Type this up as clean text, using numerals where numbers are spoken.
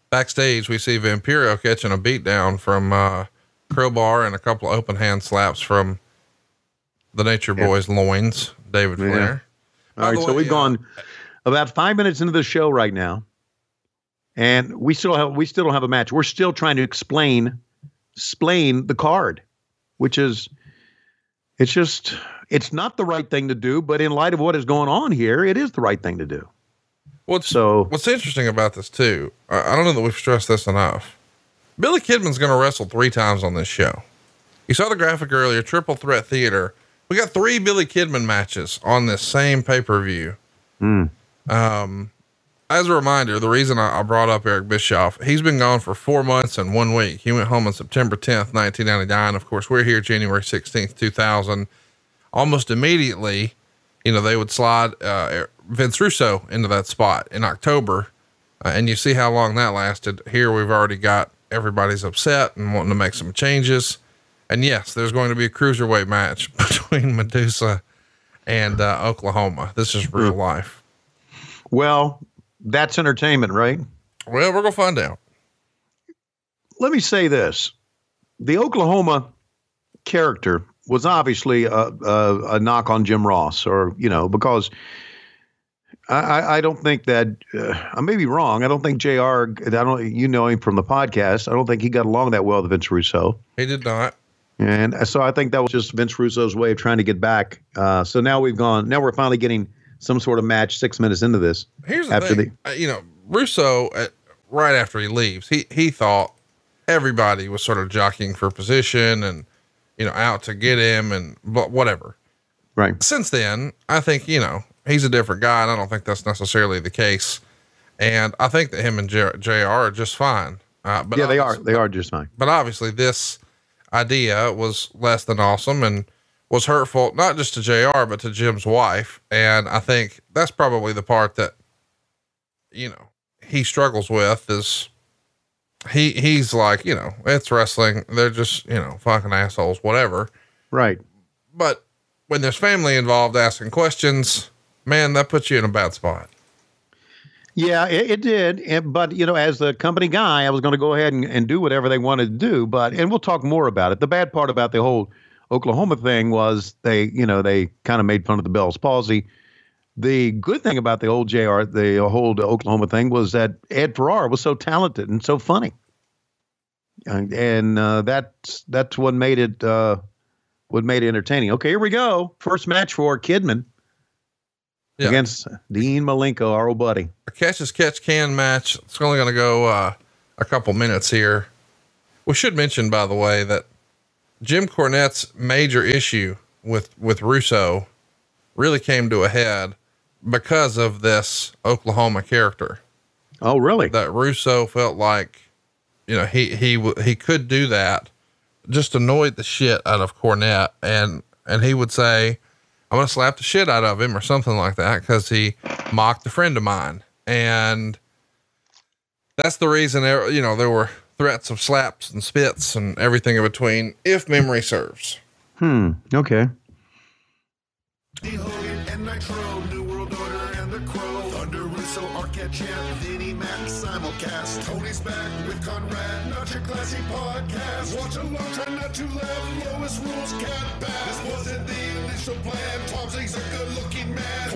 Backstage, we see Vampiro catching a beat down from, Crowbar and a couple of open hand slaps from the Nature Boy's loins, David Flair. All right. So we've gone about 5 minutes into the show right now, and we still don't have a match. We're still trying to explain the card, which is, it's not the right thing to do, but in light of what is going on here, it is the right thing to do. What's interesting about this too, I don't know that we've stressed this enough. Billy Kidman's going to wrestle 3 times on this show. You saw the graphic earlier, Triple Threat Theater. We got 3 Billy Kidman matches on this same pay-per-view. As a reminder, the reason I brought up Eric Bischoff, he's been gone for 4 months and 1 week. He went home on September 10th, 1999. Of course, we're here January 16th, 2000. Almost immediately, they would slide, Vince Russo into that spot in October. And you see how long that lasted. Here, we've already got everybody's upset and wanting to make some changes. And yes, there's going to be a cruiserweight match between Medusa and Oklahoma. This is real life. Well, that's entertainment, right? Well, we're going to find out. Let me say this. The Oklahoma character was obviously a knock on Jim Ross, or, because I don't think that, I may be wrong. I don't think JR, you know him from the podcast. I don't think he got along that well with Vince Russo. He did not. And so I think that was just Vince Russo's way of trying to get back. So now we're finally getting some sort of match 6 minutes into this. Here's the thing, Russo, right after he leaves, he thought everybody was sort of jockeying for position and, out to get him and whatever. Right. Since then, I think, he's a different guy, and I don't think that's necessarily the case. And I think that him and JR are just fine. But yeah, they are just fine. But obviously this idea was less than awesome and was hurtful, not just to JR, but to Jim's wife. And I think that's probably the part that, he struggles with is he's like, it's wrestling. They're just, fucking assholes, whatever. Right. But when there's family involved asking questions, man, that puts you in a bad spot. Yeah, it did. But, as the company guy, I was going to go ahead and do whatever they wanted to do. And we'll talk more about it. The bad part about the whole Oklahoma thing was they kind of made fun of the Bell's palsy. The good thing about the whole Oklahoma thing was that Ed Ferrara was so talented and so funny. And that's what made it entertaining. Okay, here we go. First match for Kidman. Yeah. Against Dean Malenko, our old buddy. A catch as catch can match. It's only going to go a couple minutes here. We should mention, by the way, that Jim Cornette's major issue with Russo really came to a head because of this Oklahoma character. Oh, really? That Russo felt like, he could do that, just annoyed the shit out of Cornette. And he would say, I'm going to slap the shit out of him or something like that, because he mocked a friend of mine. And that's the reason there were threats of slaps and spits and everything in between, if memory serves. Okay. Hogan and Nitro, New World Order and the Crow, Thunder Russo, Arquette Champ, Vinnie Mac, simulcast. Tony's back with Conrad, not your classy podcast. Watch along, try not to laugh. Lowest rules, cat back. This wasn't the initial plan. Tom Zigg's a good-looking man.